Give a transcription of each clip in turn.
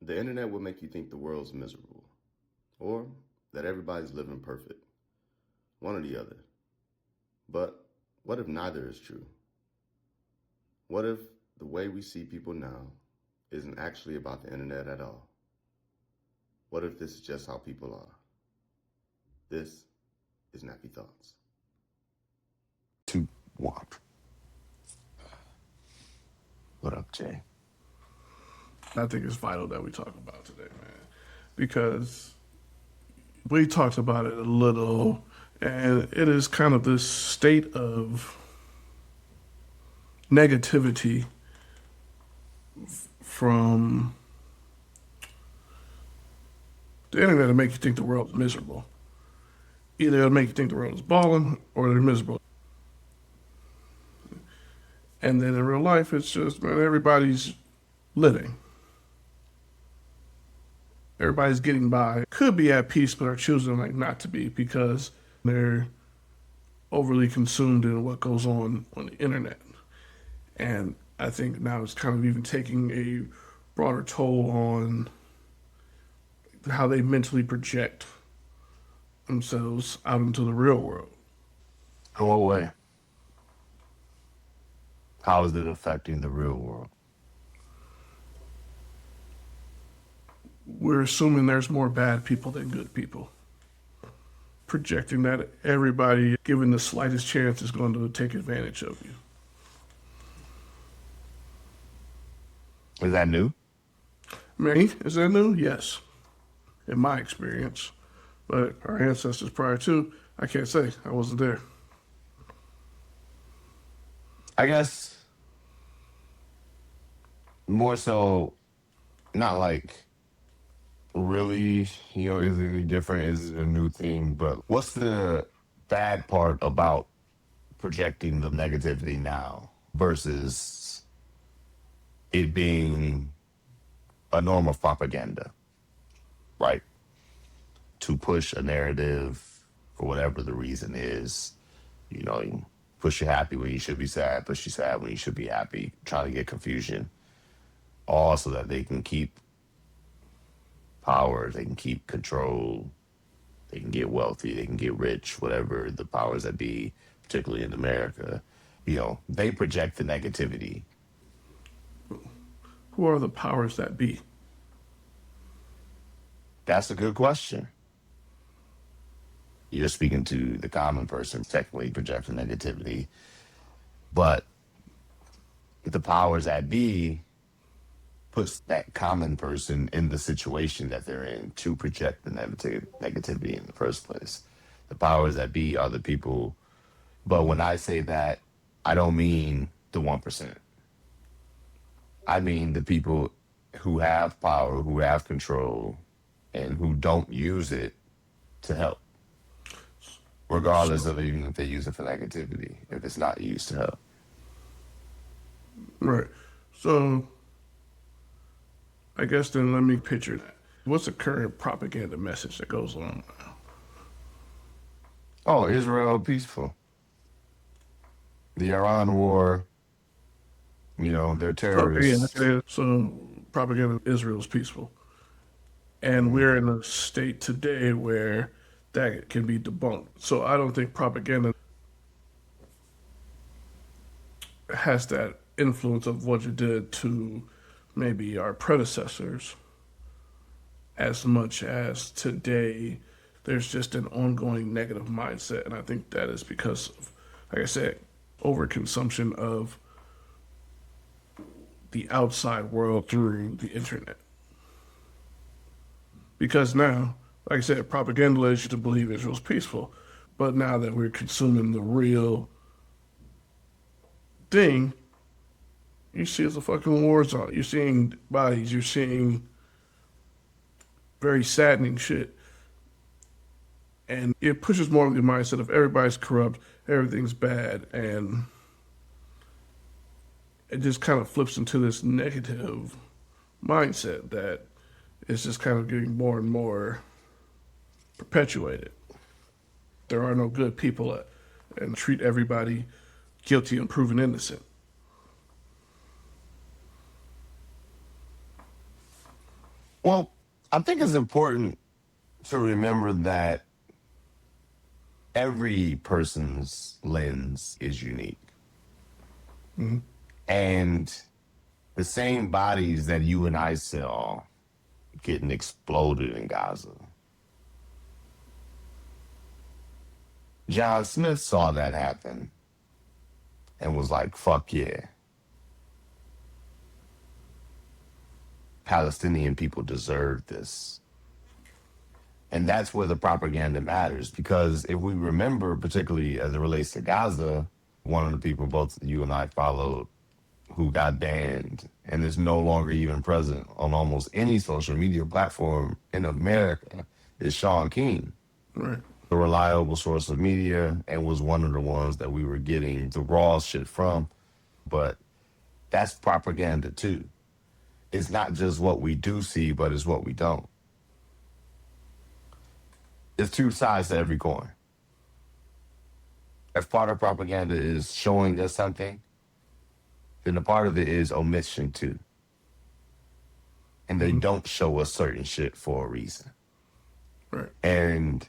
The internet will make you think the world's miserable, or that everybody's living perfect. One or the other. But what if neither is true? What if the way we see people now isn't actually about the internet at all? What if this is just how people are? This is Nappy Thoughts. 2, 1. What up, Jay? I think it's vital that we talk about today, man, because we talked about it a little, and it is kind of this state of negativity from the internet to make you think the world's miserable. Either it'll make you think the world is balling or they're miserable. And then in real life, it's just, man, everybody's living. Everybody's getting by. Could be at peace, but are choosing like not to be because they're overly consumed in what goes on the internet. And I think now it's kind of even taking a broader toll on how they mentally project themselves out into the real world. In what way? How is it affecting the real world? We're assuming there's more bad people than good people. Projecting that everybody, given the slightest chance, is going to take advantage of you. Is that new? Me? Is that new? Yes. In my experience. But our ancestors prior to, I can't say. I wasn't there. I guess more so, not like really, is it any different? Is it a new thing? But what's the bad part about projecting the negativity now versus it being a norm of propaganda, right? To push a narrative for whatever the reason is, you push you happy when you should be sad, push you sad when you should be happy, trying to get confusion, all so that they can keep power, they can keep control, they can get wealthy, they can get rich, whatever the powers that be, particularly in America, they project the negativity. Who are the powers that be? That's a good question. You're speaking to the common person, technically projecting negativity, but the powers that be puts that common person in the situation that they're in to project the negativity in the first place. The powers that be are the people, but when I say that, I don't mean the 1%. I mean the people who have power, who have control, and who don't use it to help, regardless of even if they use it for negativity, if it's not used to help. Right. So, I guess then let me picture that. What's the current propaganda message that goes on now? Oh, Israel peaceful. The Iran war, they're So, yeah, terrorists. okay. So propaganda Israel's peaceful. And we're in a state today where that can be debunked. So I don't think propaganda has that influence of what it did to maybe our predecessors as much as today there's just an ongoing negative mindset. And I think that is because of, like I said, overconsumption of the outside world through the internet. Because now, like I said, propaganda leads you to believe Israel's peaceful. But now that we're consuming the real thing, you see it's a fucking war zone. You're seeing bodies, you're seeing very saddening shit. And it pushes more of the mindset of everybody's corrupt, everything's bad, and it just kind of flips into this negative mindset that is just kind of getting more and more perpetuated. There are no good people and treat everybody guilty and proven innocent. – Well, I think it's important to remember that every person's lens is unique. And the same bodies that you and I saw getting exploded in Gaza, John Smith saw that happen and was like, fuck yeah. Palestinian people deserve this. And that's where the propaganda matters, because if we remember, particularly as it relates to Gaza, one of the people both you and I followed who got banned and is no longer even present on almost any social media platform in America is Sean King, Right. a reliable source of media, and was one of the ones that we were getting the raw shit from. But that's propaganda too. It's not just what we do see, but it's what we don't. There's two sides to every coin. If part of propaganda is showing us something, then a part of it is omission too. And they don't show us certain shit for a reason. Right. And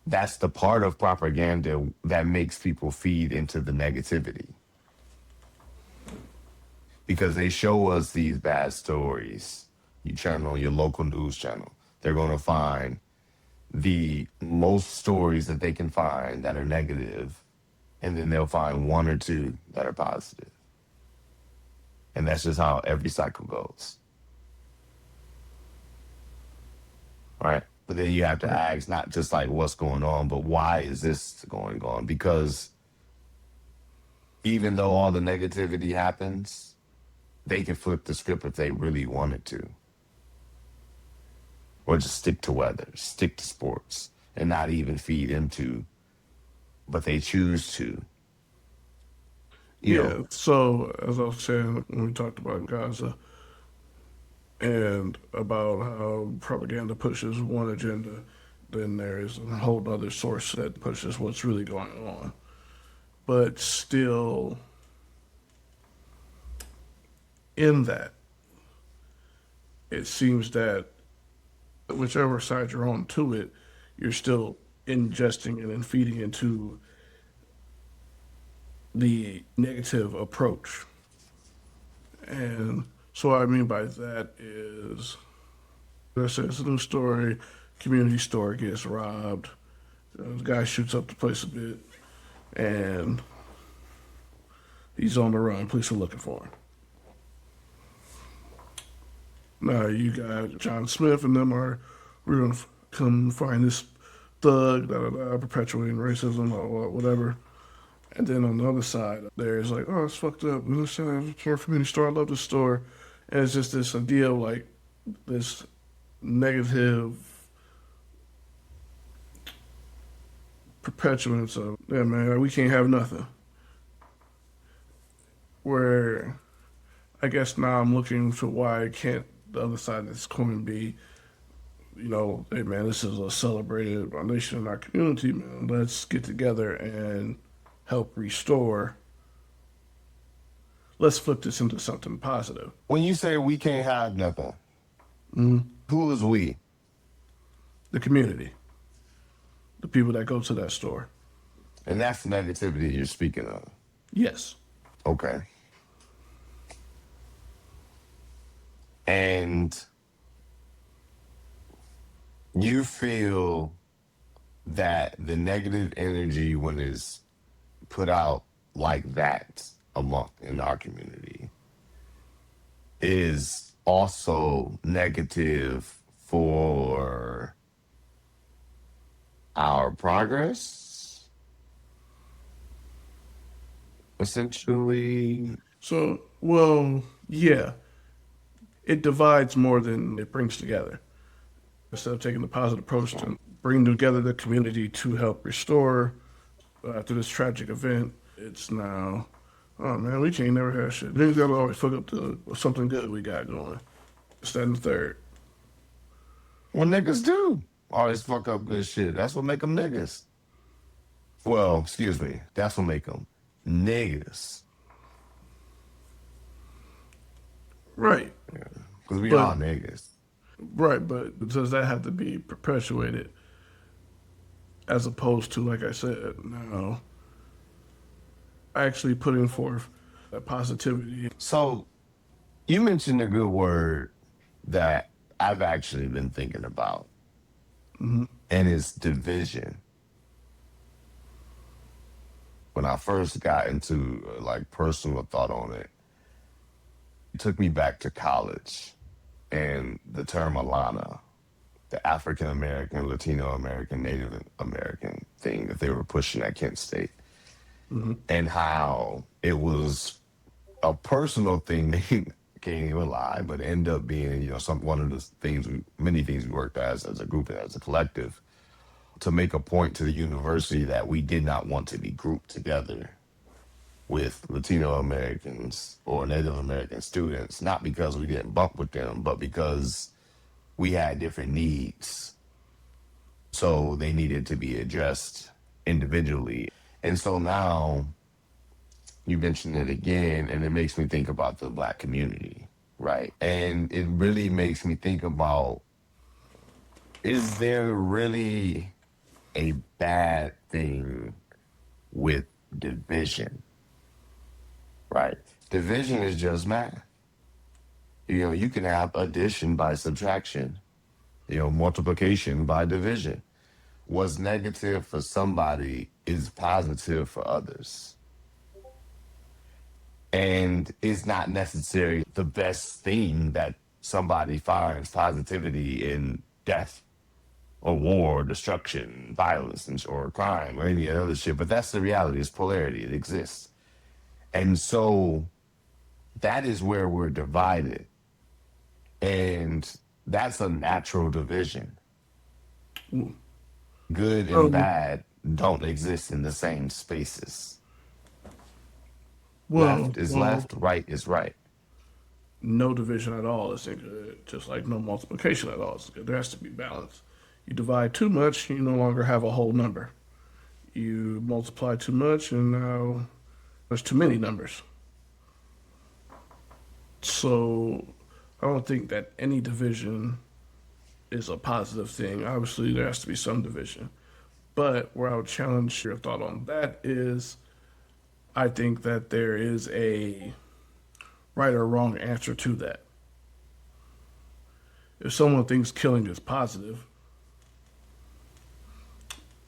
that's the part of propaganda that makes people feed into the negativity. Because they show us these bad stories. You turn on your local news channel, they're going to find the most stories that they can find that are negative, and then they'll find one or two that are positive. And that's just how every cycle goes. Right? But then you have to ask not just like what's going on, but why is this going on? Because even though all the negativity happens, they can flip the script if they really wanted to. Or just stick to weather, stick to sports, and not even feed into, but they choose to. You Yeah. know, So as I was saying when we talked about Gaza and about how propaganda pushes one agenda, then there is a whole other source that pushes what's really going on. But still, in that, it seems that whichever side you're on to it, you're still ingesting and then feeding into the negative approach. And so what I mean by that is, let's say it's a new story, community store gets robbed, the guy shoots up the place a bit, and he's on the run. Police are looking for him. Now you got John Smith and them are, we're gonna come find this thug, perpetuating racism or whatever. And then on the other side, there's like, oh, it's fucked up. It's a community store. I love this store. And it's just this idea of like this negative perpetuance of, yeah, man, we can't have nothing. Where I guess now I'm looking to why can't the other side of this coin be, you know, hey, man, this is a celebrated our nation and our community, man. Let's get together and help restore. Let's flip this into something positive. when you say we can't have nothing, who is we? The community, the people that go to that store. And that's the negativity you're speaking of. Yes. Okay. And you feel that the negative energy, when it's put out like that among in our community, is also negative for our progress, essentially. So, well, yeah, it divides more than it brings together. Instead of taking the positive approach to bring together the community to help restore after this tragic event, it's now, oh man, we can't never have shit. Things gotta always fuck up to something good we got going. It's that and the third. Well, niggas do always fuck up good shit. That's what make them niggas. Well, excuse me. That's what make them niggas. Right. Because we But- are niggas. Right, but does that have to be perpetuated as opposed to, like I said, now actually putting forth that positivity? So you mentioned a good word that I've actually been thinking about, and it's division. When I first got into like personal thought on it, it took me back to college and the term Alana, the African American, Latino American, Native American thing that they were pushing at Kent State, and how it was a personal thing. They can't even lie, but end up being, one of the things, many things we worked as a group and as a collective, to make a point to the university that we did not want to be grouped together with Latino Americans or Native American students, not because we didn't bump with them, but because we had different needs. So they needed to be addressed individually. And so now you mentioned it again, and it makes me think about the Black community, right? And it really makes me think about, is there really a bad thing with division, right? Division is just math. You can have addition by subtraction, multiplication by division. What's negative for somebody is positive for others. And it's not necessarily the best thing that somebody finds positivity in death or war, destruction, violence, or crime, or any other shit. But that's the reality. It's polarity. It exists. And so that is where we're divided. And that's a natural division. Good and Um, bad don't exist in the same spaces. well, Left is well, left, right is right. no division at all isn't good, just like no multiplication at all is good. There has to be balance. You divide too much, you no longer have a whole number. You multiply too much, and now there's too many numbers. So I don't think that any division is a positive thing. Obviously, there has to be some division. But where I would challenge your thought on that is I think that there is a right or wrong answer to that. If someone thinks killing is positive,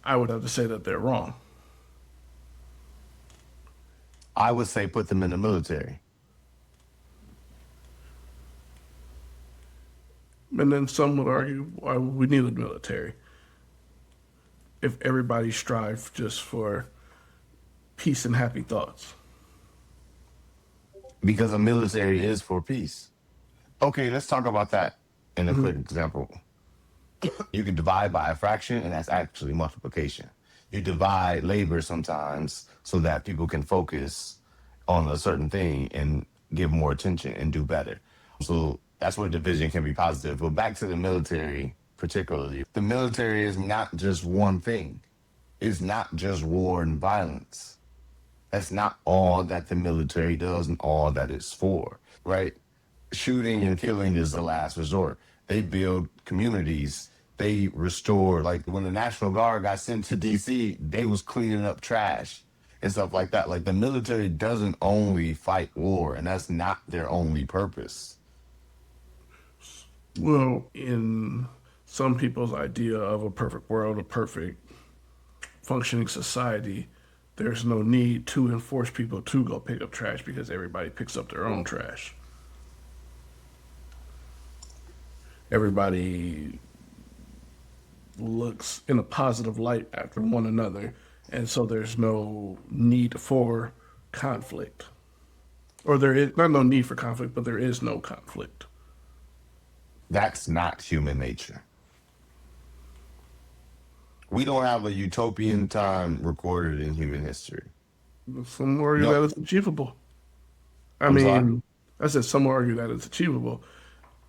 I would have to say that they're wrong. I would say put them in the military. And then some would argue why we need the military if everybody strive just for peace and happy thoughts. Because the military is for peace. Okay, let's talk about that in a quick example. You can divide by a fraction, and that's actually multiplication. You divide labor sometimes so that people can focus on a certain thing and give more attention and do better. So that's where division can be positive. But back to the military, particularly, the military is not just one thing. It's not just war and violence. That's not all that the military does and all that it's for, right? Shooting and killing is the last resort. They build communities. They restore, like when the National Guard got sent to DC, they was cleaning up trash and stuff like that. Like the military doesn't only fight war, and that's not their only purpose. Well, in some people's idea of a perfect world, a perfect functioning society, there's no need to enforce people to go pick up trash because everybody picks up their own trash. Everybody looks in a positive light after one another, and so there's no need for conflict. Or there is not no need for conflict, but there is no conflict. That's not human nature. We don't have a utopian time recorded in human history. Some argue No, that it's achievable. I I'm sorry. mean, I said some argue that it's achievable,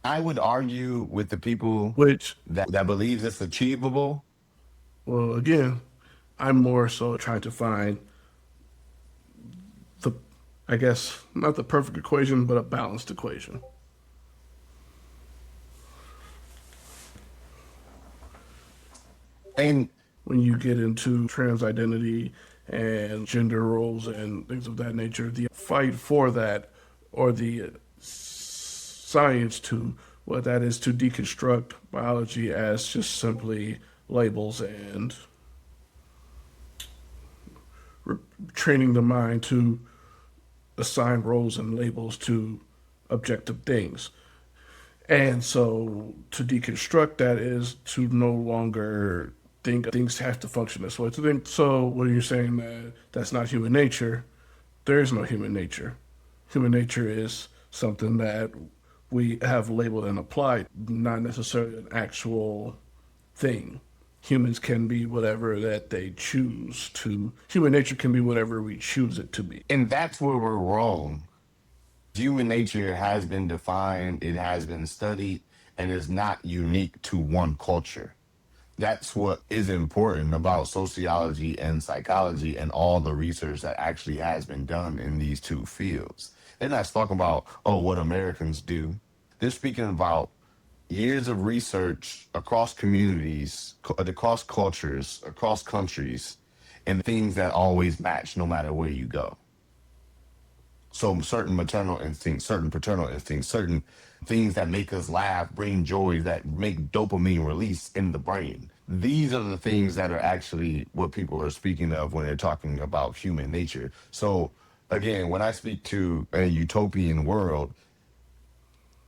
I would argue with the people which, that believes it's achievable. well, again, I'm more so trying to find the, I guess, not the perfect equation, but a balanced equation. And When you get into trans identity and gender roles and things of that nature, the fight for that, or the science to what that is, to deconstruct biology as just simply labels and training the mind to assign roles and labels to objective things. And so to deconstruct that is to no longer think things have to function this way. To think, so when you're saying that that's not human nature, there is no human nature. Human nature is something that we have labeled and applied, not necessarily an actual thing. Humans can be whatever that they choose to. Human nature can be whatever we choose it to be. and that's where we're wrong. Human nature has been defined, it has been studied, and is not unique to one culture. That's what is important about sociology and psychology and all the research that actually has been done in these two fields. They're not talking about, oh, what Americans do. They're speaking about years of research across communities, across cultures, across countries, and things that always match no matter where you go. So certain maternal instincts, certain paternal instincts, certain things that make us laugh, bring joy, that make dopamine release in the brain. These are the things that are actually what people are speaking of when they're talking about human nature. So again, when I speak to a utopian world,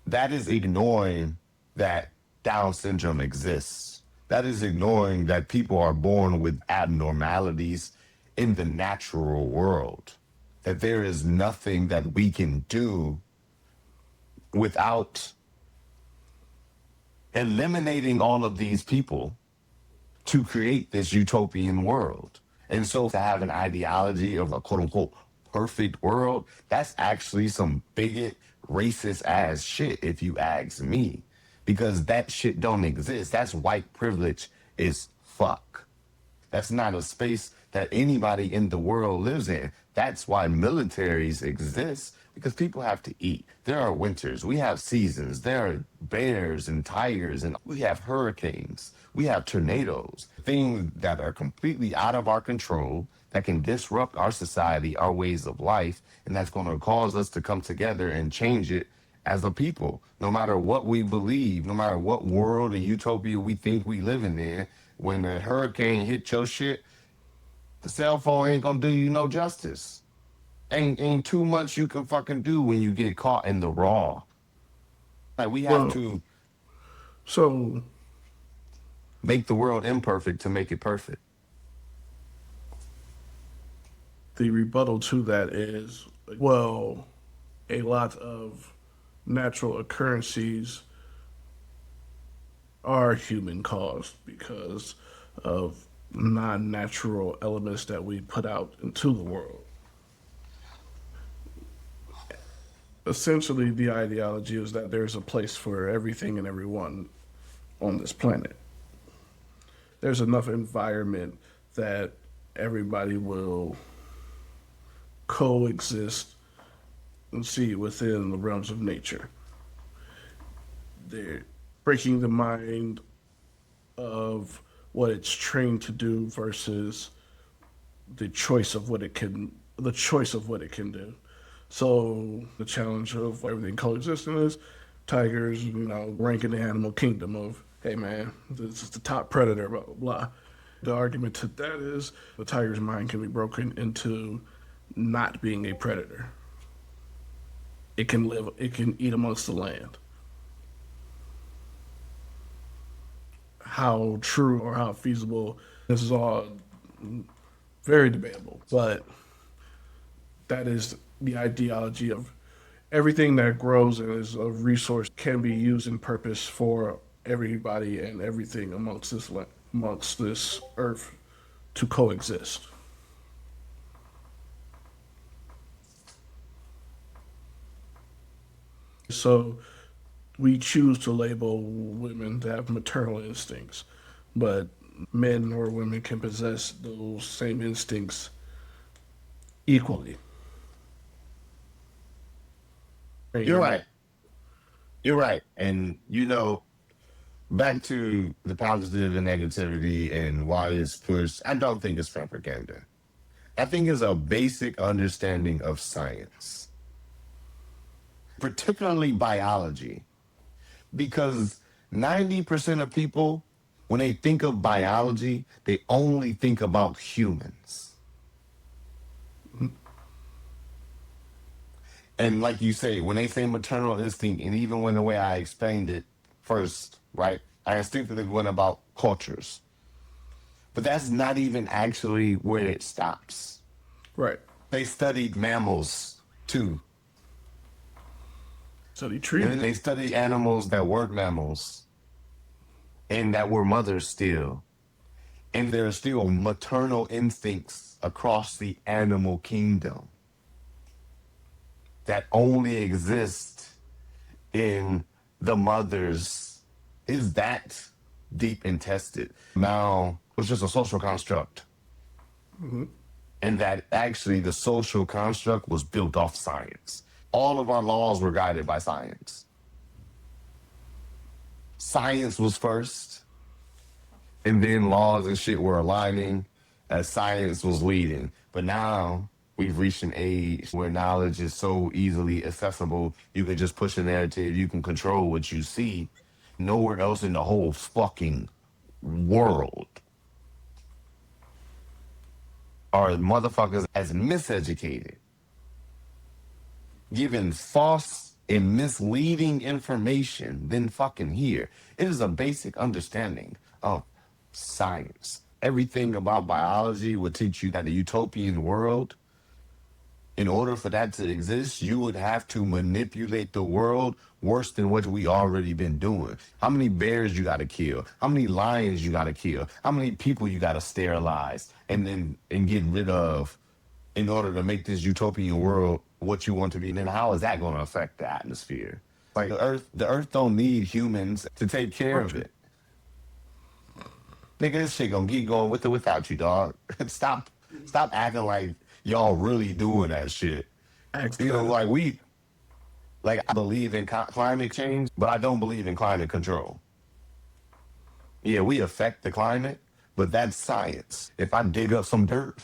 that is ignoring that Down syndrome exists. That is ignoring that people are born with abnormalities in the natural world. That there is nothing that we can do without eliminating all of these people to create this utopian world. And so to have an ideology of a quote unquote perfect world, that's actually some bigot, racist ass shit, if you ask me. Because that shit don't exist. That's white privilege is fuck. That's not a space that anybody in the world lives in. That's why militaries exist, because people have to eat. There are winters, we have seasons, there are bears and tigers, and we have hurricanes, we have tornadoes, things that are completely out of our control that can disrupt our society, our ways of life, and that's going to cause us to come together and change it as a people, no matter what we believe, no matter what world and utopia we think we living in. When a hurricane hit your shit, the cell phone ain't gonna do you no justice. Ain't too much you can fucking do when you get caught in the raw. Like we have Well, to so make the world imperfect to make it perfect. the rebuttal to that is, well, a lot of natural occurrences are human caused because of non-natural elements that we put out into the world. Essentially, the ideology is that there's a place for everything and everyone on this planet. There's enough environment that everybody will coexist and see within the realms of nature. They're breaking the mind of what it's trained to do versus the choice of what it can do. So the challenge of everything coexisting is tigers, rank in the animal kingdom of, hey man, this is the top predator, blah blah blah. The argument to that is the tiger's mind can be broken into not being a predator. It can eat amongst the land. How true or how feasible, this is all very debatable, but that is the ideology of everything that grows and is a resource can be used in purpose for everybody and everything amongst this earth to coexist. So we choose to label women to have maternal instincts, but men or women can possess those same instincts equally. You're And right. You're right. And you know, back to the positive and negativity and why it's pushed. I don't think it's propaganda. I think it's a basic understanding of science, particularly biology, because 90% of people, when they think of biology, they only think about humans. And like you say, when they say maternal instinct, and even when the way I explained it first, right, I instinctively went about cultures. But that's not even actually where it stops. Right. They studied mammals too. So they And treated then they studied animals that weren't mammals and that were mothers still. And there are still maternal instincts across the animal kingdom that only exist in the mothers. Is that deep and tested? Now, it's just a social construct. And that actually the social construct was built off science. All of our laws were guided by science. Science was first, and then laws and shit were aligning as science was leading. But now we've reached an age where knowledge is so easily accessible. You can just push a narrative, you can control what you see. Nowhere else in the whole fucking world are motherfuckers as miseducated, given false and misleading information than fucking here. It is a basic understanding of science. Everything about biology would teach you that a utopian world, in order for that to exist, you would have to manipulate the world worse than what we already been doing. How many bears you gotta kill? How many lions you gotta kill? How many people you gotta sterilize and get rid of in order to make this utopian world what you want to be? And then how is that gonna affect the atmosphere? Like the earth don't need humans to take care of it. Nigga, this shit gonna keep going with or without you, dog. Stop acting like y'all really doing that shit. You know, like I believe in climate change, but I don't believe in climate control. Yeah, we affect the climate, but that's science. If I dig up some dirt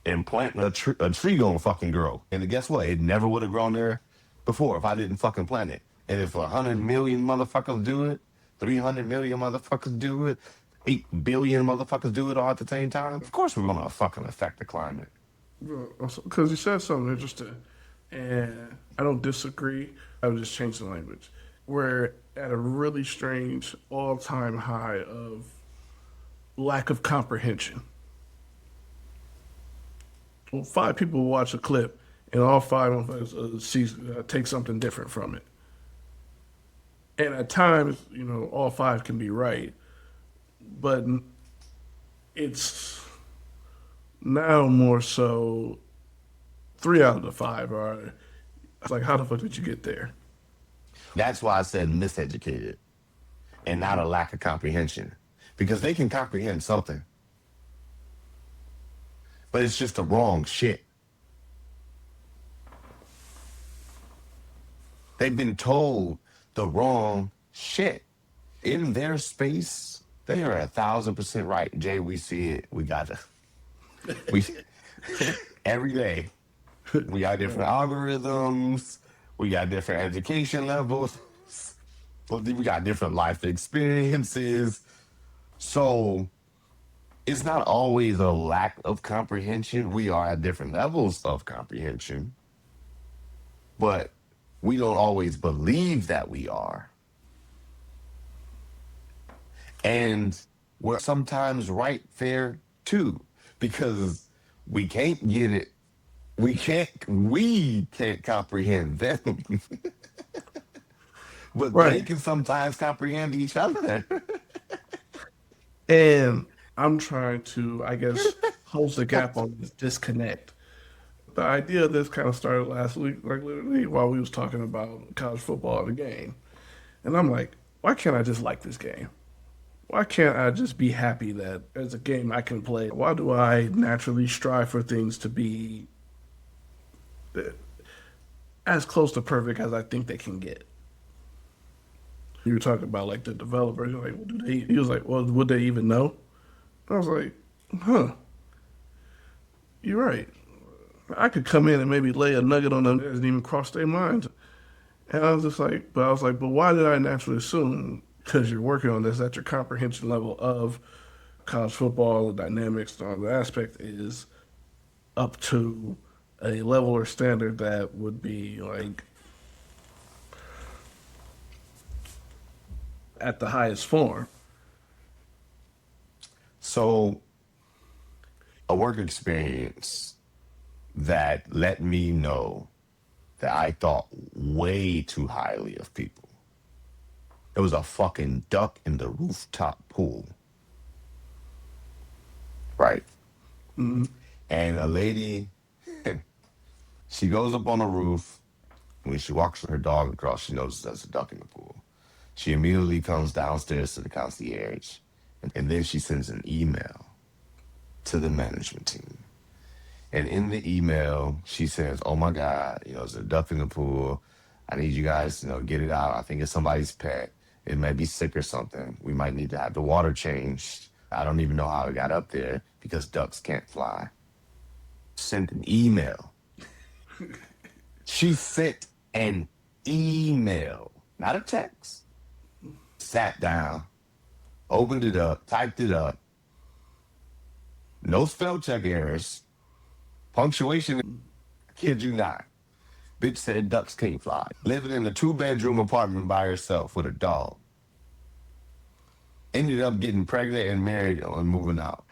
and plant a tree gonna fucking grow. And guess what? It never would have grown there before if I didn't fucking plant it. And if 100 million motherfuckers do it, 300 million motherfuckers do it, 8 billion motherfuckers do it all at the same time, of course we're gonna fucking affect the climate. because you said something interesting, and I don't disagree. I would just change the language. We're at a really strange all-time high of lack of comprehension. Well, 5 people watch a clip, and all 5 of us take something different from it. And at times, all 5 can be right, but it's now more so 3 out of the 5 are. It's like, how the fuck did you get there? That's why I said miseducated and not a lack of comprehension. Because they can comprehend something, but it's just the wrong shit. They've been told the wrong shit. In their space, they are 1,000% right. Jay, we see it. We every day. We got different algorithms. We got different education levels. We got different life experiences. So it's not always a lack of comprehension. We are at different levels of comprehension, but we don't always believe that we are. And we're sometimes right there too, because we can't get it. We can't comprehend them. But they Right. can sometimes comprehend each other. And I'm trying to, I guess, close the gap on this disconnect. The idea of this kind of started last week, like literally while we was talking about college football, the game. And I'm like, why can't I just like this game? Why can't I just be happy that there's a game I can play? Why do I naturally strive for things to be as close to perfect as I think they can get? You were talking about like the developers. You're like, well, do they? He was like, well, would they even know? I was like, huh, you're right. I could come in and maybe lay a nugget on them that hasn't even crossed their minds. And I was just like, but why did I naturally assume? Because you're working on this, that your comprehension level of college football, the dynamics, all the aspect is up to a level or standard that would be like at the highest form. So, a work experience that let me know that I thought way too highly of people. There was a fucking duck in the rooftop pool, right? And a lady, she goes up on the roof. When she walks with her dog across, she notices there's a duck in the pool. She immediately comes downstairs to the concierge, and then she sends an email to the management team. And in the email, she says, "Oh my God, there's a duck in the pool. I need you guys to, get it out. I think it's somebody's pet. It may be sick or something. We might need to have the water changed. I don't even know how it got up there because ducks can't fly." Sent an email. She sent an email, not a text. Sat down, opened it up, typed it up. No spell check errors. Punctuation, I kid you not. Bitch said ducks can't fly. Living in a 2-bedroom apartment by herself with a dog. Ended up getting pregnant and married and moving out.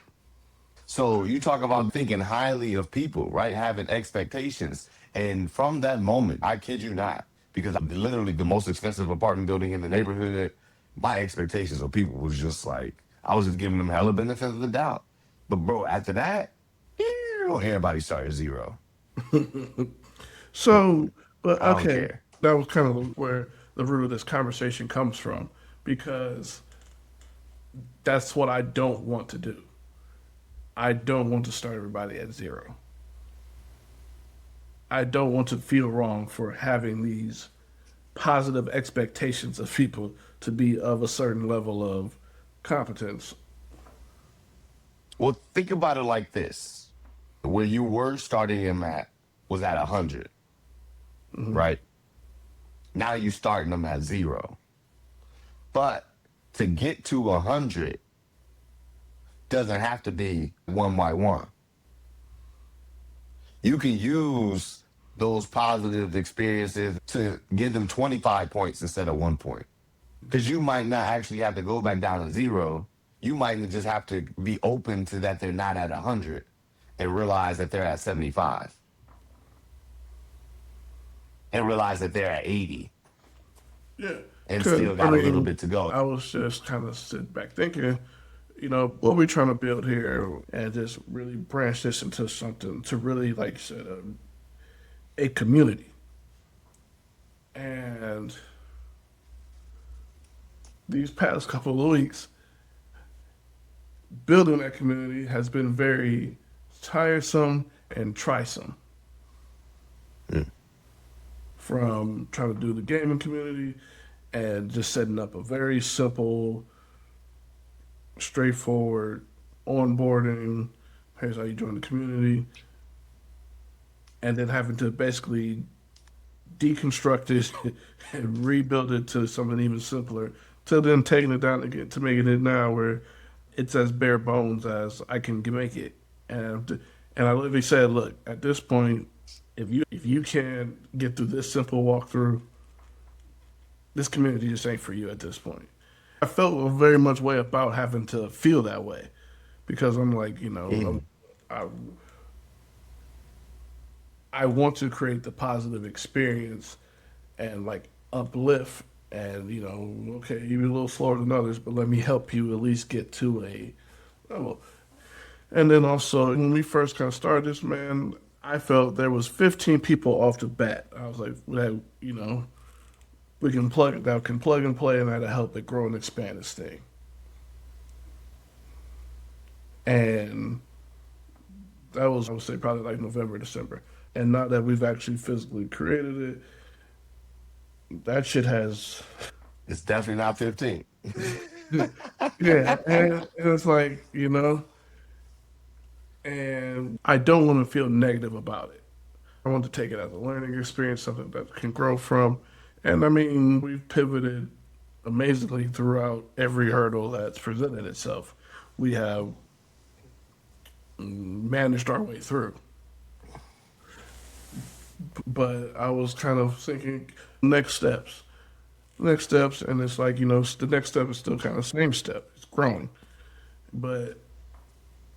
So you talk about thinking highly of people, right? Having expectations. And from that moment, I kid you not, because I'm literally the most expensive apartment building in the neighborhood, my expectations of people was just like, I was just giving them hella benefit of the doubt. But bro, after that, everybody started zero. So, but I don't okay, care. that was kind of where the root of this conversation comes from because that's what I don't want to do. I don't want to start everybody at zero. I don't want to feel wrong for having these positive expectations of people to be of a certain level of competence. Well, think about it like this. Where you were starting him at was at 100, right? Now you're starting them at zero. But to get to 100 doesn't have to be one by one. You can use those positive experiences to give them 25 points instead of 1 point. Because you might not actually have to go back down to zero. You might just have to be open to that they're not at 100 and realize that they're at 75 and realize that they're at 80 Yeah. and Because, still I got a little mean, bit to go. I was just kind of sitting back thinking, what we're trying to build here and just really branch this into something to really, like you said, a community. And these past couple of weeks, building that community has been very tiresome and trisome. From trying to do the gaming community and just setting up a very simple, straightforward onboarding. Here's how you join the community. And then having to basically deconstruct it and rebuild it to something even simpler. To then taking it down again to making it now where it's as bare bones as I can make it. And I literally said, look, at this point, if you can get through this simple walkthrough, this community just ain't for you at this point. I felt a very much way about having to feel that way because I'm like, I I want to create the positive experience and like uplift and okay, you're a little slower than others, but let me help you at least get to a level. And then also when we first kind of started this, man, I felt there was 15 people off the bat. I was like, that we can plug and play, and that'll help it grow and expand this thing. And that was, I would say, probably like November, December. And now that we've actually physically created it, that shit has It's definitely not 15. Yeah, and it's like, and I don't want to feel negative about it. I want to take it as a learning experience, something that can grow from. And I mean, we've pivoted amazingly throughout every hurdle that's presented itself. We have managed our way through. But I was kind of thinking next steps. Next steps, and it's like, the next step is still kind of the same step. It's growing. But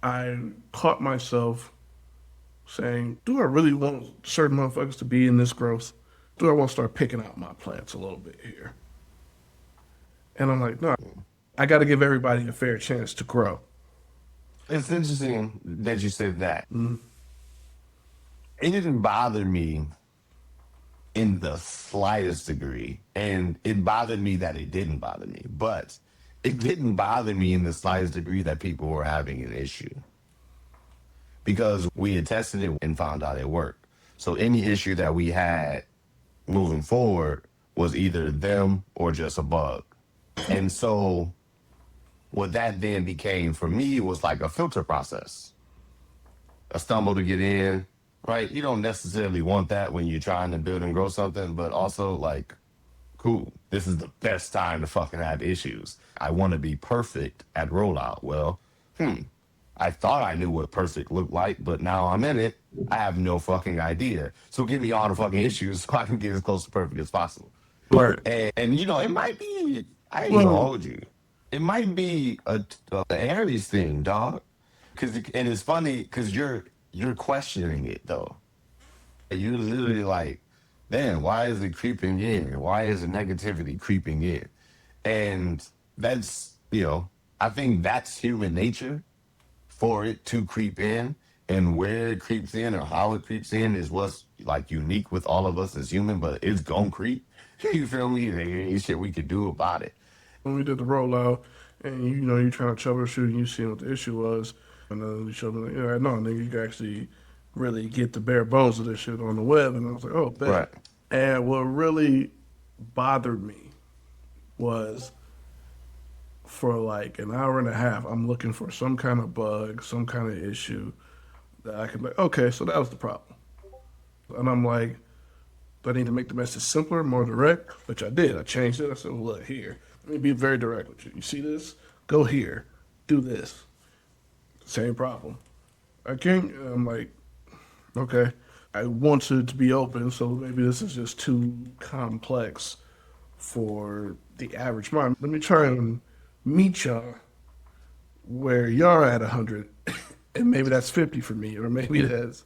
I caught myself saying, do I really want certain motherfuckers to be in this growth? Do I want to start picking out my plants a little bit here? And I'm like, no, I got to give everybody a fair chance to grow. It's interesting that you said that. Mm-hmm. It didn't bother me in the slightest degree. And it bothered me that it didn't bother me. But it didn't bother me in the slightest degree that people were having an issue. Because we had tested it and found out it worked. So any issue that we had moving forward was either them or just a bug. And so what that then became for me was like a filter process. A stumble to get in, right? You don't necessarily want that when you're trying to build and grow something, but also like, cool, this is the best time to fucking have issues. I want to be perfect at rollout. Well, I thought I knew what perfect looked like, but now I'm in it. I have no fucking idea. So give me all the fucking issues so I can get as close to perfect as possible. Right. And it might be, I ain't gonna Well, hold you. It might be a Aries thing, dog. And it's funny because you're questioning it though. You're literally like, man, why is it creeping in? Why is the negativity creeping in? And that's, I think that's human nature for it to creep in. And where it creeps in or how it creeps in is what's like unique with all of us as human, but it's gonna creep. You feel me? There ain't shit we could do about it. when we did the rollout, and you're trying to troubleshoot, and you see what the issue was, and then you showed me, like, no, nigga, you can actually really get the bare bones of this shit on the web. And I was like, oh, bet. Right. And what really bothered me was for like an hour and a half, I'm looking for some kind of bug, some kind of issue that I can be like, okay, so that was the problem. And I'm like, do I need to make the message simpler, more direct? Which I did. I changed it. I said, well, look, here. Let me be very direct with you. You see this? Go here. Do this. Same problem. I can't. I'm like, okay. I want it to be open, so maybe this is just too complex for the average mind. Let me try and meet y'all where y'all at 100, and maybe that's 50 for me, or maybe that's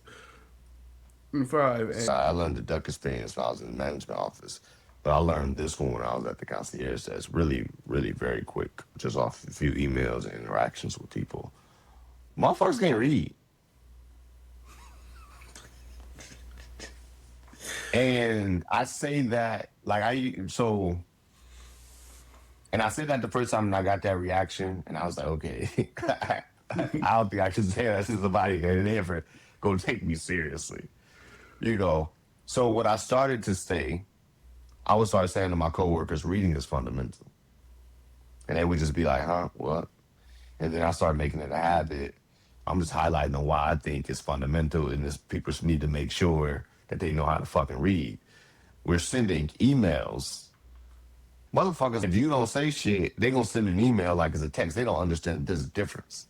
5. So I learned the duck experience when I was in the management office, but I learned this one when I was at the concierge desk really, really very quick, just off a few emails and interactions with people. Motherfuckers can't read. And I say that, like, and I said that the first time and I got that reaction, and I was like, okay, I don't think I should say that to somebody and they ever gonna take me seriously. So what I started to say, I would start saying to my coworkers, reading is fundamental. And they would just be like, huh, what? And then I started making it a habit. I'm just highlighting on why I think it's fundamental, and this people need to make sure that they know how to fucking read. We're sending emails. Motherfuckers, if you don't say shit, they gonna send an email like it's a text. They don't understand there's a difference.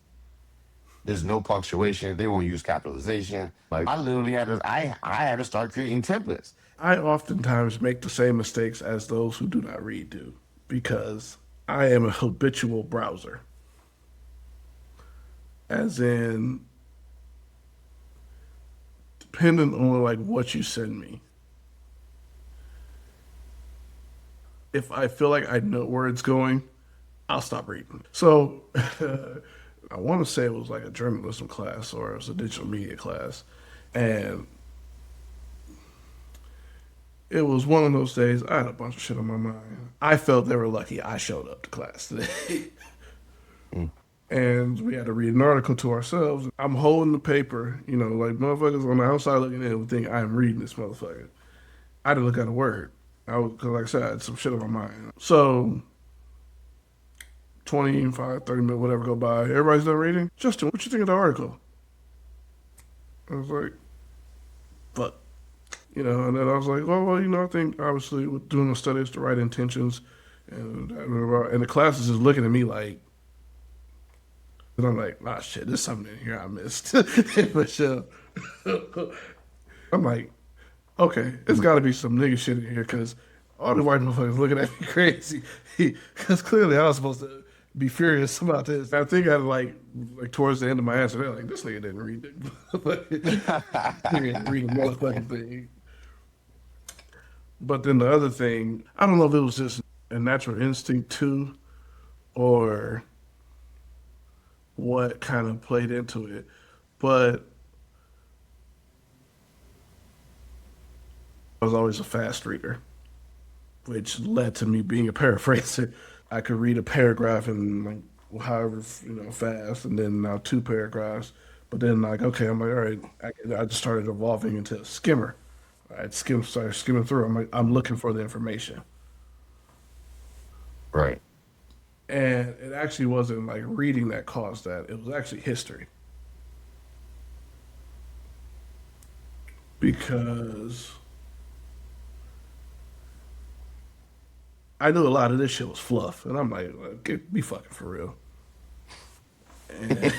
There's no punctuation. They won't use capitalization. Like I literally I had to start creating templates. I oftentimes make the same mistakes as those who do not read do because I am a habitual browser. As in, depending on like what you send me, if I feel like I know where it's going, I'll stop reading. So I want to say it was like a journalism class or it was a digital media class. And it was one of those days, I had a bunch of shit on my mind. I felt they were lucky I showed up to class today. And we had to read an article to ourselves. I'm holding the paper, like motherfuckers on the outside looking in would think I'm reading this motherfucker. I didn't look at a word. Cause like I said, I had some shit on my mind. So 25, 30 minutes, whatever go by. Everybody's done reading. Justin, what you think of the article? I was like, fuck. And then I was like, I think obviously with doing the study is the right intentions. And the class is just looking at me like, and I'm like, ah, shit, there's something in here I missed. But I'm like, okay, it's got to be some nigga shit in here because all the white motherfuckers looking at me crazy. Because clearly I was supposed to be furious about this. I think I like towards the end of my answer, they're like, this nigga didn't read it. But nigga didn't read the motherfucking thing. But then the other thing, I don't know if it was just a natural instinct too, or what kind of played into it. But I was always a fast reader, which led to me being a paraphraser. I could read a paragraph in like however fast, and then now two paragraphs. But then like okay, I'm like all right. I just started evolving into a skimmer. Started skimming through. I'm like I'm looking for the information, Right. and it actually wasn't like reading that caused that. It was actually history because I knew a lot of this shit was fluff, and I'm like get be fucking for real. And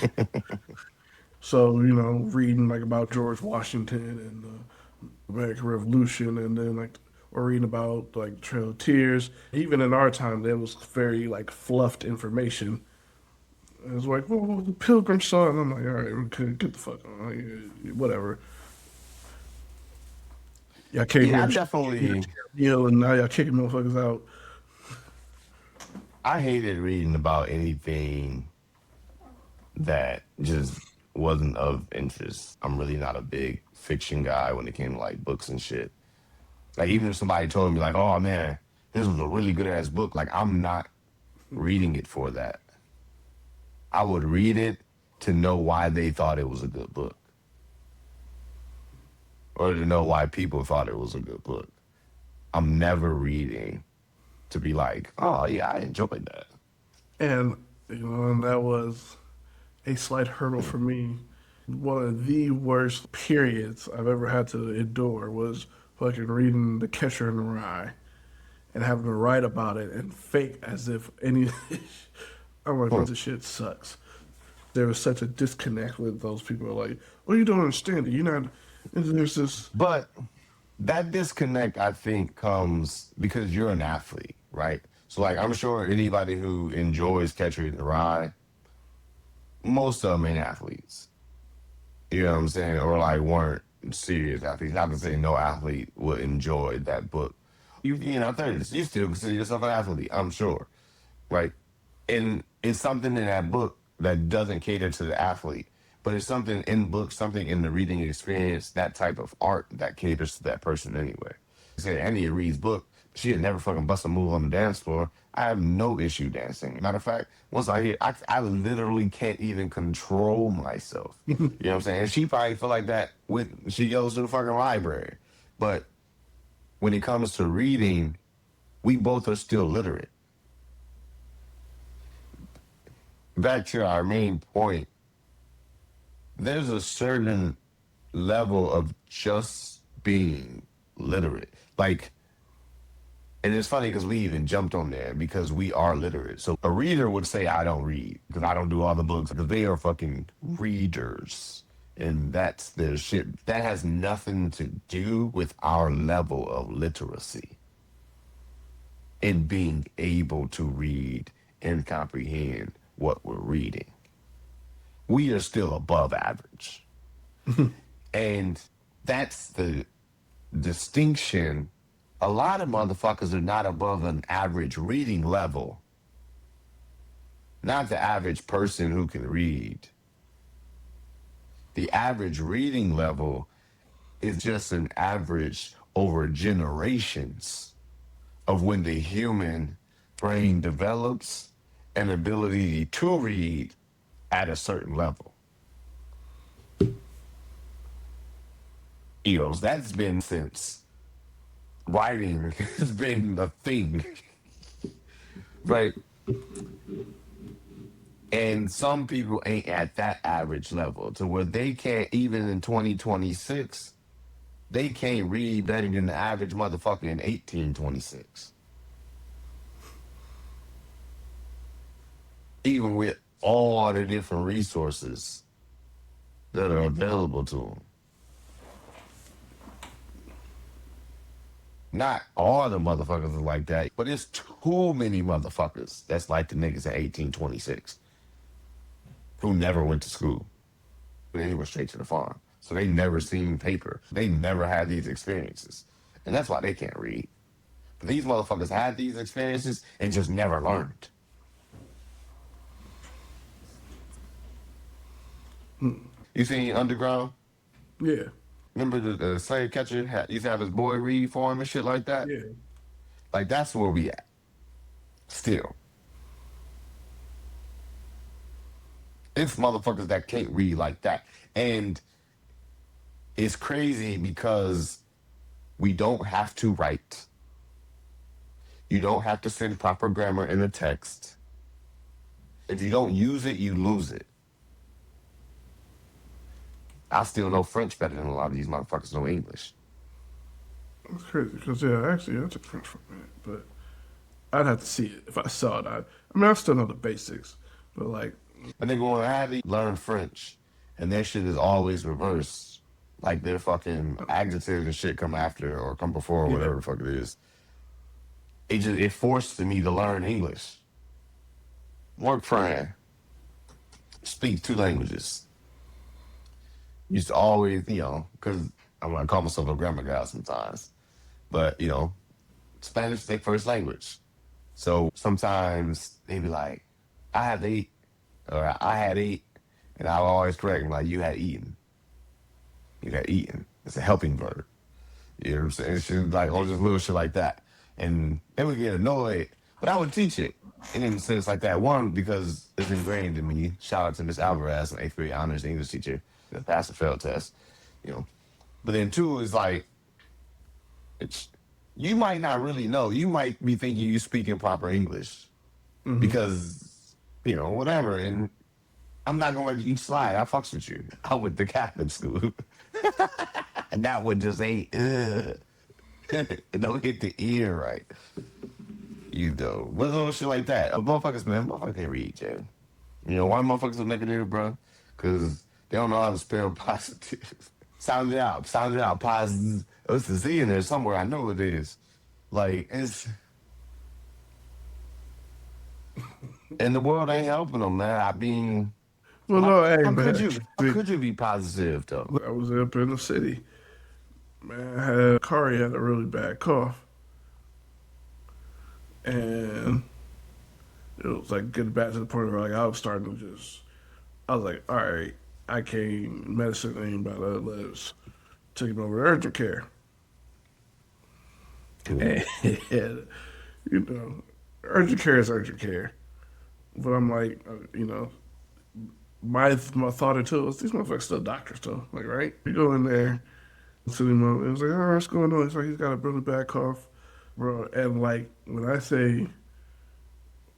so reading like about George Washington and the American Revolution, and then like or reading about like Trail of Tears. Even in our time, there was very like fluffed information. It was like, well, the Pilgrim saw it. And I'm like, all right, okay, get the fuck on, like, whatever. Y'all came Yeah, I here, definitely. meal, and now y'all kicking motherfuckers out. I hated reading about anything that just wasn't of interest. I'm really not a big fiction guy when it came to like books and shit. Like even if somebody told me like, "Oh man, this was a really good ass book," like I'm not reading it for that. I would read it to know why they thought it was a good book, or to know why people thought it was a good book. I'm never reading to be like, "Oh yeah, I enjoyed that." And and that was a slight hurdle for me. One of the worst periods I've ever had to endure was fucking reading The Catcher in the Rye and having to write about it and fake as if any. I'm like, bro, Hmm. this shit sucks. There was such a disconnect with those people. Like, well, you don't understand it. You're not. And there's this. But that disconnect, I think, comes because you're an athlete, right? So, like, I'm sure anybody who enjoys Catcher in the Rye, most of them ain't athletes. You know what I'm saying? Or like weren't serious athletes. Not to say no athlete would enjoy that book. You know, 30s, you still consider yourself an athlete, I'm sure, right? And it's something in that book that doesn't cater to the athlete, but it's something in books, something in the reading experience, that type of art that caters to that person anyway. Say Annie reads book, she'd never fucking bust a move on the dance floor. I have no issue dancing. Matter of fact, once I hear, I literally can't even control myself. You know what I'm saying? And she probably feel like that when she goes to the fucking library. But when it comes to reading, we both are still literate. Back to our main point, there's a certain level of just being literate. Like, and it's funny because we even jumped on there because we are literate. So a reader would say, I don't read because I don't do all the books because they are fucking readers. And that's their shit. That has nothing to do with our level of literacy and being able to read and comprehend what we're reading. We are still above average. And that's the distinction. A lot of motherfuckers are not above an average reading level. Not the average person who can read. The average reading level is just an average over generations of when the human brain develops an ability to read at a certain level. That's been since writing has been a thing, right? And some people ain't at that average level to where they can't, even in 2026, they can't read better than the average motherfucker in 1826. Even with all the different resources that are available to them. Not all the motherfuckers are like that, but it's too many motherfuckers that's like the niggas in 1826 who never went to school. They were straight to the farm. So they never seen paper. They never had these experiences. And that's why they can't read. But these motherfuckers had these experiences and just never learned. You seen Underground? Yeah, Remember the slave catcher used to have his boy read for him and shit like that? yeah. Like, that's where we at. Still. It's motherfuckers that can't read like that. And it's crazy because we don't have to write. You don't have to send proper grammar in a text. If you don't use it, you lose it. I still know French better than a lot of these motherfuckers know English. That's crazy because yeah, actually I took French for a minute, but I'd have to see it. If I saw it, I mean, I still know the basics, but like, A nigga want to have to learn French, and their shit is always reversed. Like their fucking adjectives and shit come after or come before or yeah, whatever the fuck it is. It forced me to learn English. Work friend. Speak two languages. Used to always, because I'm gonna call myself a grammar guy sometimes. But, Spanish is their first language. So sometimes they be like, I have to eat, or I had eat, and I always correct them like, you had eaten. You had eaten. It's a helping verb. You know what I'm saying? It's just like, all just little shit like that. And they would get annoyed, but I would teach it. And in a sense like that, one, because it's ingrained in me. Shout out to Miss Alvarez, an eighth grade honors English teacher, that passed the fail test, you know. But then two is like, it's, you might not really know. You might be thinking you speaking proper English because, whatever. And I'm not going to let you slide. I fucks with you. I went to Catholic school. And that one just ain't, it don't hit the ear right. What's little shit like that? Motherfuckers can't read, Jay. Why motherfuckers are negative, bro? Because they don't know how to spell positive. Sound it out, positive. It's the Z in there somewhere. I know it is. Like, it's. And the world ain't helping them, man. I mean, well, no, hey, how man. could you be positive, though? I was up in the city. Man, I had Kari had a really bad cough, and it was like getting back to the point where like I was starting to I was like, all right, I can't medicine ain't about to let's take him over to urgent care, and urgent care is urgent care, but I'm like, my thought into it was these motherfuckers still doctors though, like right? You go in there. To him, it was like, oh, what's going on? It's like he's got a really bad cough, bro. And like when I say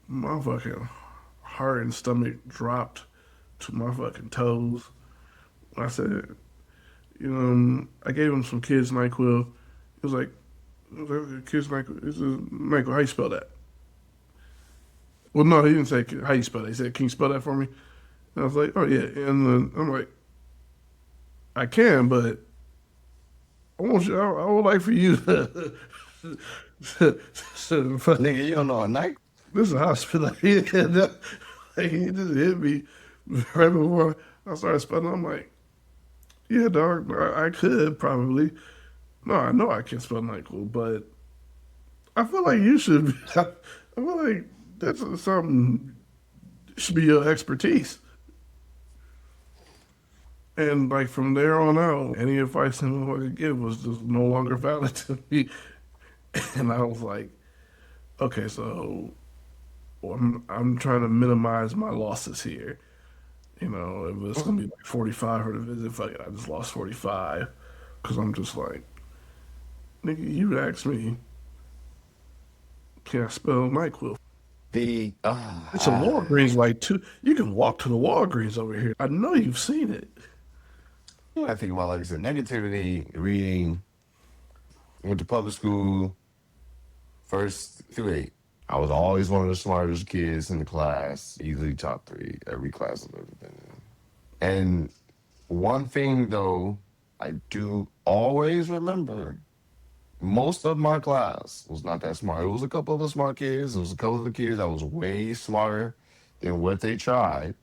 my fucking heart and stomach dropped to my fucking toes, I said, I gave him some kids NyQuil. Kids NyQuil. This is NyQuil. How you spell that? Well, no, he didn't say how you spell that. He said, can you spell that for me? And I was like, oh yeah. And I'm like, I can, but I would like for you to. Nigga, you don't know a night? This is a hospital. He just hit me right before I started spelling. I'm like, yeah, dog, I could probably. No, I know I can't spell NyQuil, but I feel like you should. I feel like that's something should be your expertise. And like from there on out, any advice anyone could give was just no longer valid to me. And I was like, okay, so I'm trying to minimize my losses here. If it's gonna be like 45 for the visit, fuck it, I just lost 45 because I'm just like, Nigga, you asked me, can I spell NyQuil? The It's a Walgreens like two. You can walk to the Walgreens over here. I know you've seen it. I think about, like I said, negativity, reading, went to public school, first through eight. I was always one of the smartest kids in the class, easily top three, every class I've ever been in. And one thing though, I do always remember, most of my class was not that smart. It was a couple of the smart kids. It was a couple of the kids that was way smarter than what they tried.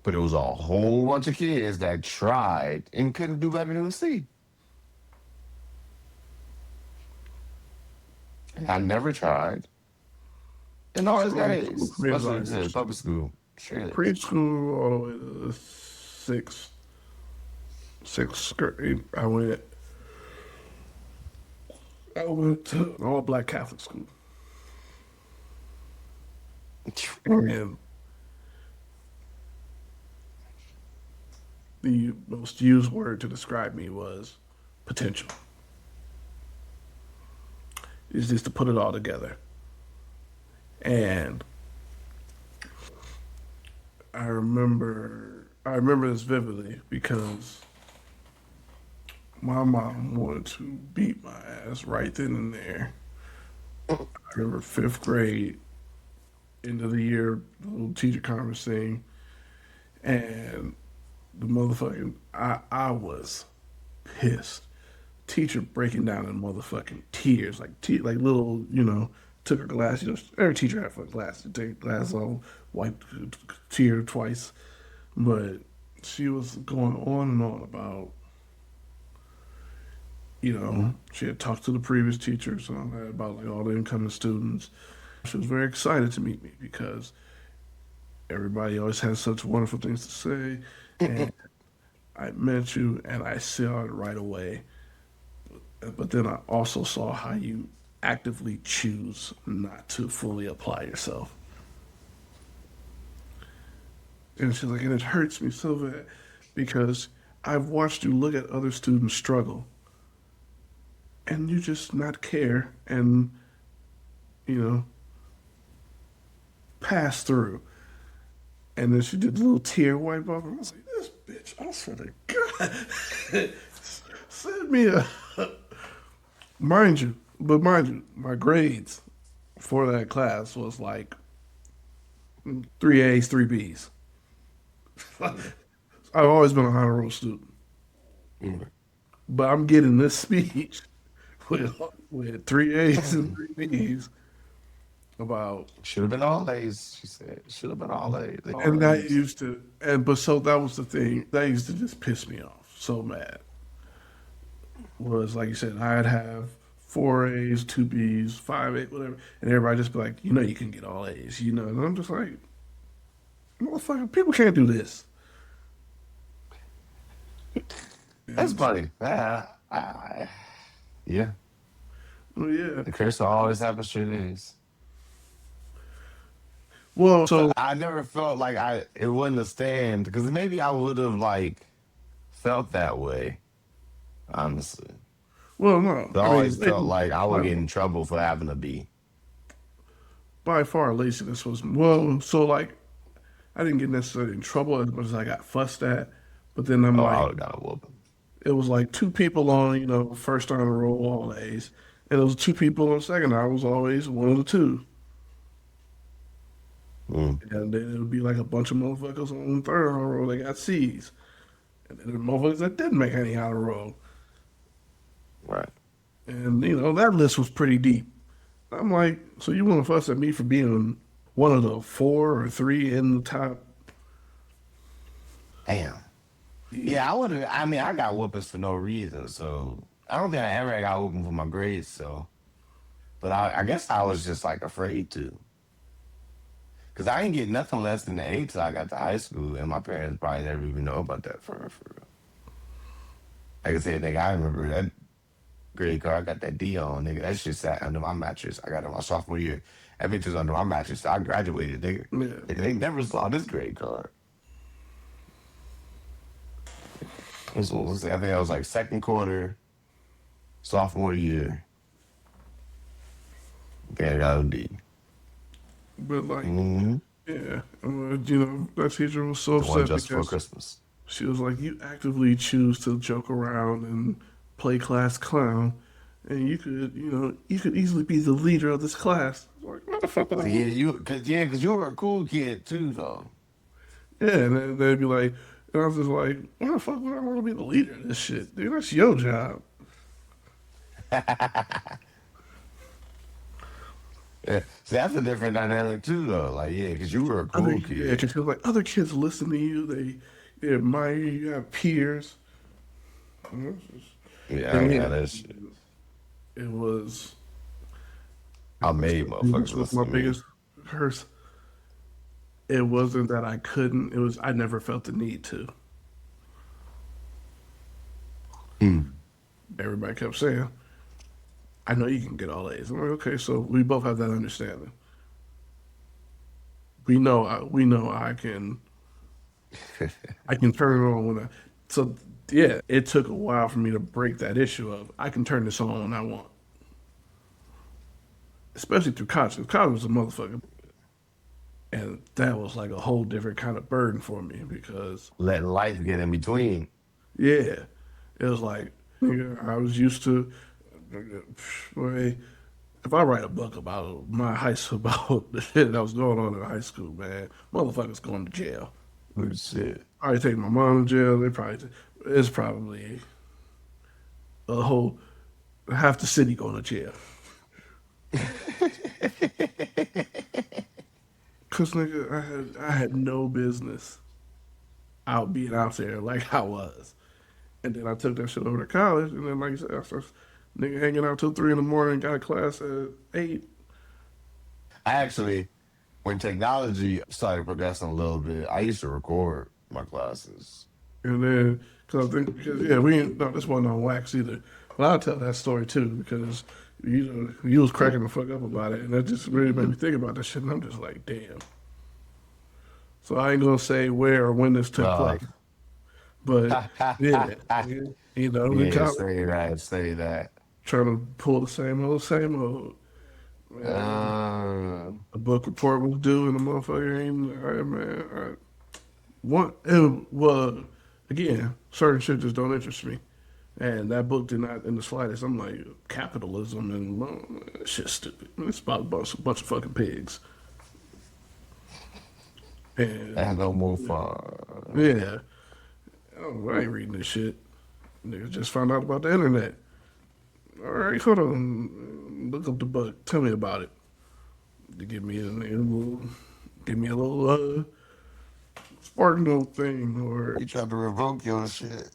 But it was a whole bunch of kids that tried and couldn't do better than a C. And I never tried. And always got A's, especially in public school. Sure. Preschool all the way to sixth grade. I went to all black Catholic school. And the most used word to describe me was potential. It's just to put it all together. And I remember this vividly because my mom wanted to beat my ass right then and there. I remember fifth grade, end of the year, the little teacher conference thing, and the motherfucking I was pissed. Teacher breaking down in motherfucking tears, like little, took her glass. Every teacher had a glass. You take a glass off, wipe, tear twice, but she was going on and on about, she had talked to the previous teachers and all that about like all the incoming students. She was very excited to meet me because everybody always has such wonderful things to say, and I met you and I saw it right away. But then I also saw how you actively choose not to fully apply yourself. And she's like, and it hurts me so bad because I've watched you look at other students struggle and you just not care and, you know, pass through. And then she did a little tear wipe off. And I was like, this bitch, I swear to God, send me a, mind you, my grades for that class was like three A's, three B's. I've always been a honor roll student, Mm. but I'm getting this speech with with three A's and three B's about, Should have been all A's, she said. Should have been all A's. They and all that A's. used to, and but so that was the thing that used to just piss me off so mad. Was like you said, I'd have four A's, two B's, five A, whatever, and everybody just be like, you can get all A's, and I'm just like, motherfucker, people can't do this. That's And so, funny. Yeah. well, yeah, The curse will always happen straight A's. well, But so I never felt like it wouldn't have stand because maybe I would have like felt that way, honestly. well, no, But I I always mean, felt like I would by, get in trouble for having a B. by far laziness was well. So like, I didn't get necessarily in trouble as much as I got fussed at, but then I'm Oh, I like, would have got a whooping. it was like two people on, first on the roll, all A's, and it was two people on second. I was always one of the two. Mm, And then it would be like a bunch of motherfuckers on the third honor roll. They got C's. And then the motherfuckers that didn't make any honor roll. right. And, that list was pretty deep. I'm like, so you want to fuss at me for being one of the four or three in the top? Damn. Yeah, I would have. I mean, I got whoopings for no reason. So I don't think I ever got whooping for my grades. So, but I guess I was just like afraid to. Because I didn't get nothing less than the 8 till I got to high school. And my parents probably never even know about that for real. Like I said, nigga, I remember that grade card. I got that D on, nigga. That shit sat under my mattress. I got it my sophomore year. That bitch was under my mattress. So I graduated, nigga. Yeah. They never saw this grade card. I think that was like second quarter. Sophomore year, gang got a D. But like, Mm-hmm. yeah, that teacher was so The one upset just for because Christmas. she was like, "You actively choose to joke around and play class clown, and you could easily be the leader of this class." I was like, motherfucker, So cause you were a cool kid too, though. yeah, and then they'd be like, and I was just like, "Why the fuck would I want to be the leader of this shit, dude? That's your job." Yeah, see, that's a different dynamic too, though. Like, yeah, cause you were a cool Yeah, kid. because like other kids listen to you, they admire you, you have peers. Yeah, I And ain't yeah, had that shit. it was. I made This motherfuckers was my listen to me. biggest curse. It wasn't that I couldn't. It was I never felt the need to. Hmm. Everybody kept saying, "I know you can get all A's." I'm like, okay, so we both have that understanding. We know I can turn it on when I. So yeah, it took a while for me to break that issue of I can turn this on when I want, especially through college. 'Cause college was a motherfucker, and that was like a whole different kind of burden for me because Letting life get in between. yeah, it was like nigga, I was used to. Boy, if I write a book about my high school, about the shit that was going on in high school, man, motherfuckers going to jail. Good shit. Probably take my mom to jail. It's probably a whole half the city going to jail. Cause nigga, I had no business out being out there like I was. And then I took that shit over to college, and then like I said, I started nigga hanging out till 3 in the morning, got a class at 8. I actually, when technology started progressing a little bit, I used to record my classes. And then, cause I think, because yeah, we ain't, no, this wasn't on wax either. But I'll tell that story too, because you was cracking the fuck up about it, and that just really made me think about that shit. And I'm just like, damn. So I ain't gonna say where or when this took Uh, place, but yeah, in yeah, college, say that, say that. trying to pull the same old. Man, Uh, a book report was due, and the motherfucker ain't. All right, man. All right. One, it was again, certain shit just don't interest me. And that book did not in the slightest. I'm like, capitalism and that shit's stupid. It's about bunch of fucking pigs. and And no more fun. yeah, I ain't reading this shit. Niggas just found out about the internet. All right, hold on. Look up the book. Tell me about it. To give me a little spark note thing or You tried to revoke your shit.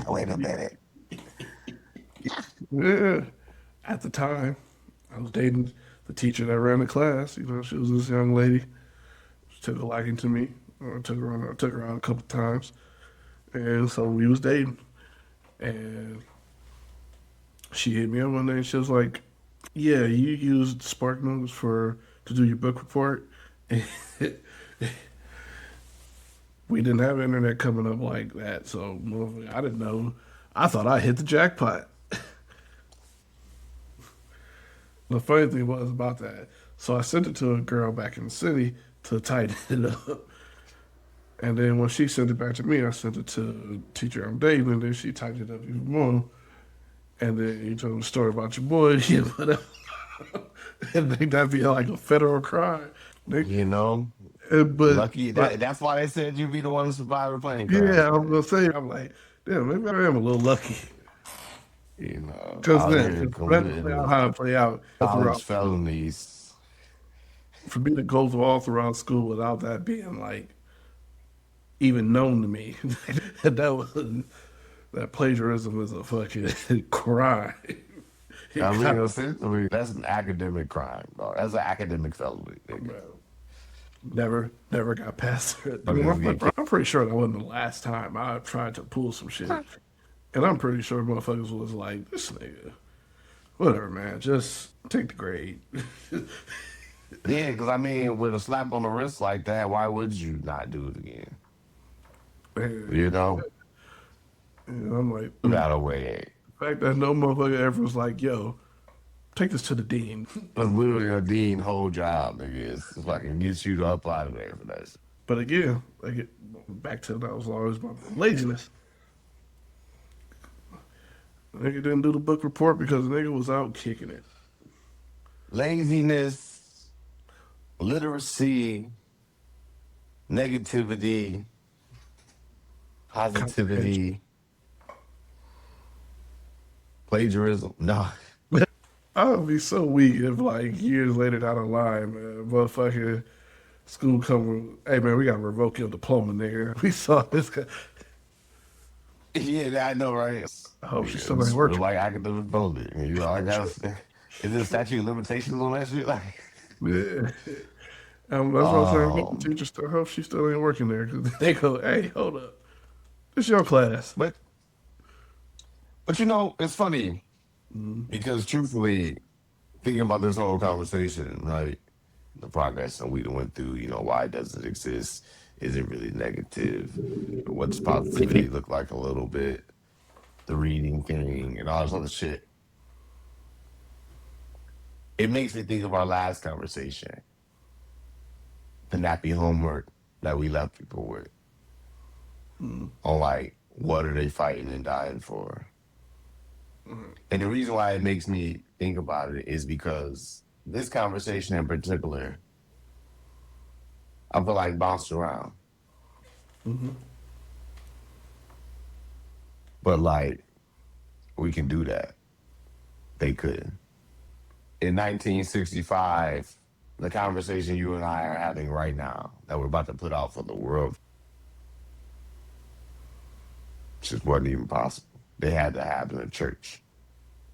Wait a minute. yeah. At the time, I was dating the teacher that ran the class. She was this young lady. She took a liking to me. I took her out a couple times, and so we was dating. And she hit me up one day. And she was like, "Yeah, you used SparkNotes for to do your book report." We didn't have internet coming up like that, so I didn't know. I thought I hit the jackpot. The funny thing was about that. So I sent it to a girl back in the city to tighten it up. And then when she sent it back to me, I sent it to the teacher I'm dating, and then she tightened it up even more. And then you told the story about your boy, yeah, whatever. And think that'd be like a federal crime. You know, But lucky like, that's why they said you'd be the one to survive a plane crash, yeah, I'm man. gonna say, I'm like, damn, maybe I am a little lucky. You know, Because out then, here for that to play out committing how it play out college throughout school, felonies. for me to go through all throughout school without that being like even known to me, that was that plagiarism is a fucking crime. I It mean, got, essentially, that's an academic crime, dog. That's an academic felony, nigga. bro, never got past it. Fuck is get kicked. I'm pretty sure that wasn't the last time I tried to pull some shit. And I'm pretty sure motherfuckers was like, this nigga, whatever, man, just take the grade. Yeah, because I mean, with a slap on the wrist like that, why would you not do it again? And, You know, and I'm like, you got a way. fact that no motherfucker ever was like, yo, take this to the dean. That's literally a dean whole job, nigga. It's fucking get you up out of there for that shit. But again, like back to that was always my laziness. Nigga didn't do the book report because the nigga was out kicking it. Laziness, literacy, negativity, Comprehension. positivity, plagiarism. No. I would be so weak if like years later down the line, man, motherfucking school come, hey man, we gotta revoke your diploma, nigga. We saw this guy. Yeah, I know, right? I hope she still ain't It's working. like academic voted. You know, I got. Is there statute of limitations on that shit? Like, Yeah. That's what I'm saying about the um, teacher. Still hope she still ain't working there because they go, hey, hold up, this your class. but you know, it's funny because truthfully, thinking about this whole conversation, right? The progress that we went through, you know, why does it exist? Is it really negative? What's positivity look like a little bit? The reading thing and all this other shit. It makes me think of our last conversation, the nappy homework that we left people with. On like, what are they fighting and dying for? And the reason why it makes me think about it is because this conversation in particular, I feel like bounced around. But like, we can do that. They couldn't. In 1965, the conversation you and I are having right now, that we're about to put out for the world, just wasn't even possible. They had to happen in church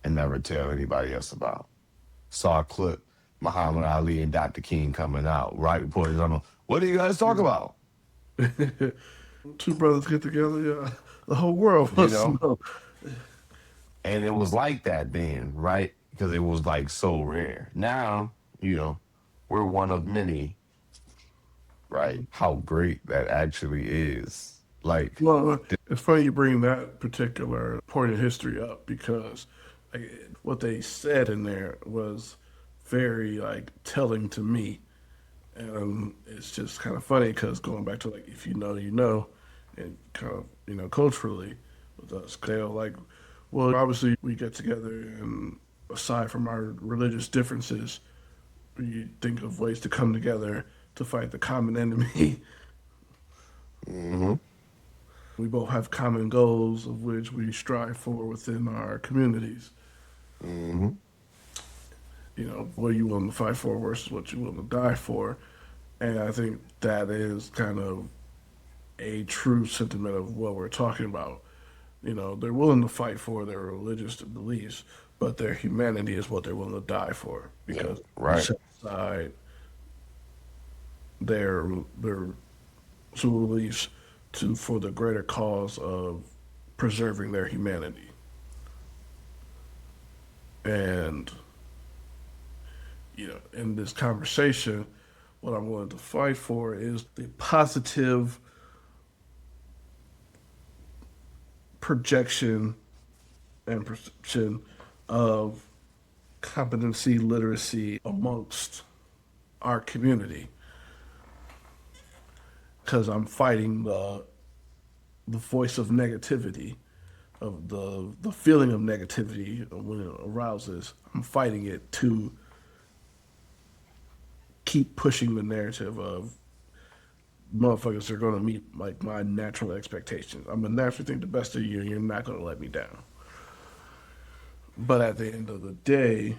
and never tell anybody else about. Saw a clip, Muhammad Ali and Dr. King coming out right before he's on. What do you guys talk about? Two brothers get together, yeah, the whole world You wants to know, know. and it was like that then, right? Because it was like so rare. Now, you know, we're one of many, right? How great that actually is. Like, Well, it's funny you bring that particular point in history up because like, what they said in there was very like telling to me, and it's just kind of funny because going back to like if you know, you know, and kind of culturally with us, they're like, well, obviously we get together and aside from our religious differences, we think of ways to come together to fight the common enemy. We both have common goals of which we strive for within our communities. What you willing to fight for versus what you willing to die for. And I think that is kind of a true sentiment of what we're talking about. They're willing to fight for their religious beliefs, but their humanity is what they're willing to die for yeah, because they right. set aside their civil beliefs for the greater cause of preserving their humanity. And in this conversation, what I'm willing to fight for is the positive projection and perception of competency literacy amongst our community. Because I'm fighting the voice of negativity, of the feeling of negativity when it arouses. I'm fighting it to keep pushing the narrative of motherfuckers are gonna meet like my natural expectations. I'm gonna naturally think the best of you, and you're not gonna let me down. But at the end of the day,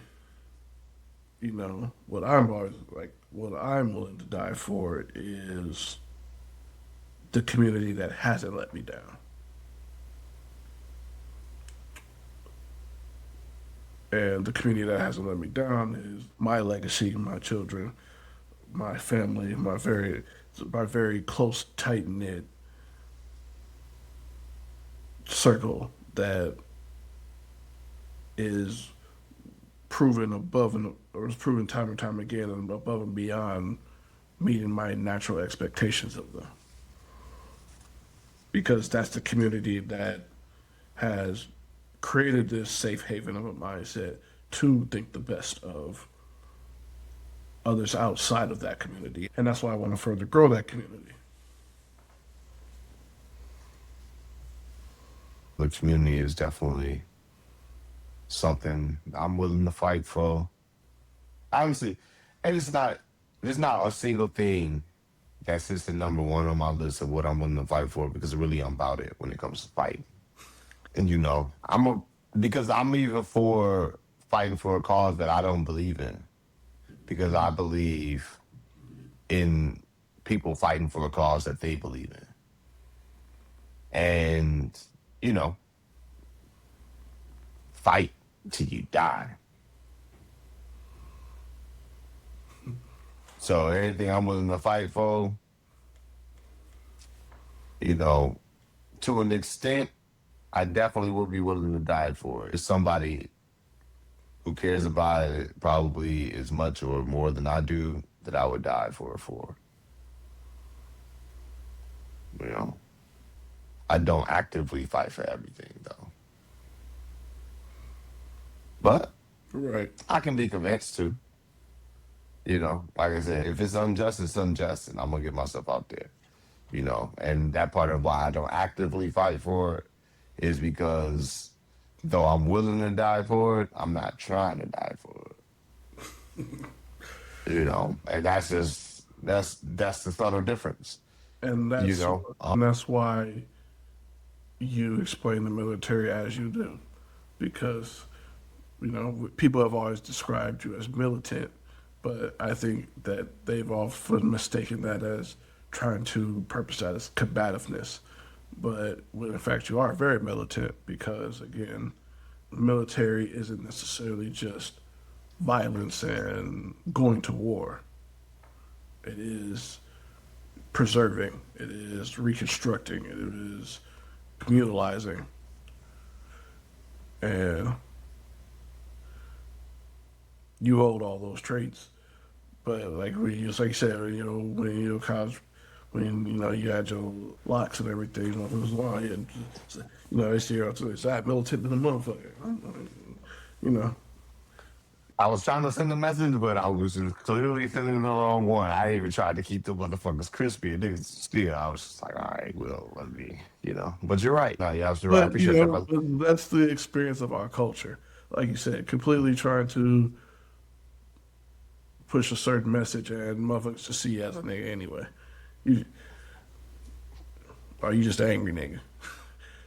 what I'm always like, what I'm willing to die for is the community that hasn't let me down. And the community that hasn't let me down is my legacy, my children, my family, my very close, tight knit circle that is proven above and or is proven time and time again and above and beyond meeting my natural expectations of them. Because that's the community that has created this safe haven of a mindset to think the best of others outside of that community. And that's why I want to further grow that community. The community is definitely something I'm willing to fight for. Honestly, and it's not a single thing that sits at number one on my list of what I'm willing to fight for because really I'm about it when it comes to fighting. And because I'm even for fighting for a cause that I don't believe in. Because I believe in people fighting for a cause that they believe in. And, you know, fight till you die. So anything I'm willing to fight for, to an extent, I definitely would be willing to die for it. It's somebody who cares about it probably as much or more than I do that I would die for it for. I don't actively fight for everything though. But Right. I can be convinced to. Like I said, if it's unjust, it's unjust, and I'm gonna get myself out there. And that part of why I don't actively fight for it is because though I'm willing to die for it, I'm not trying to die for it. And that's the subtle difference. And You that's know, and that's why you explain the military as you do, because people have always described you as militant, but I think that they've often mistaken that as trying to purpose that as combativeness. But when in fact you are very militant, because again, military isn't necessarily just violence and going to war. It is preserving, it is reconstructing, it is communalizing. And you hold all those traits. But like just like you said, when you college, when you had your locks and everything, it was long, and it's it's that militant to the motherfucker. You know, I was trying to send a message, but I was just clearly sending the wrong one. I even tried to keep the motherfuckers crispy, and niggas still. I was just like, all right, well, let me. But you're right. No, yeah, you're right. I but appreciate that, brother. that's the experience of our culture. Like you said, completely trying to push a certain message, and motherfuckers just see you as a nigga anyway. You Or you just an angry nigga.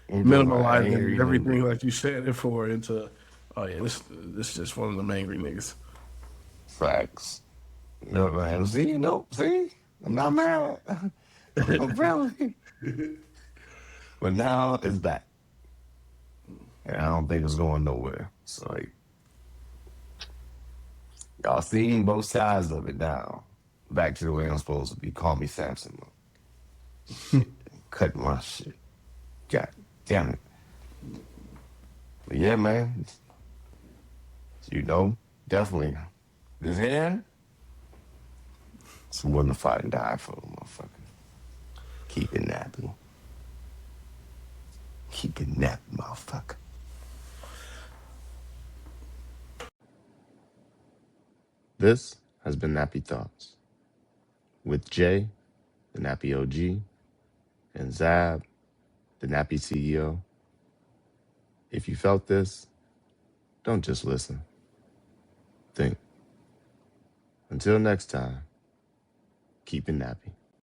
Minimalizing everything like you said it for into, oh yeah, this is just one of them angry niggas. Facts. No, man. See? I'm not mad. I'm friendly. But now it's back. And I don't think it's going nowhere. So, like, y'all seen both sides of it now. Back to the way I'm supposed to be. Call me Samson. Shit. Cut my shit. God damn it. But yeah, man. Definitely. This hand, it's willing to fight and die for, motherfucker. Keep it nappy. Keep it nappy, motherfucker. This has been Nappy Thoughts with Jay, the Nappy OG, and Zab, the Nappy CEO. If you felt this, don't just listen. Think. Until next time, keep it nappy.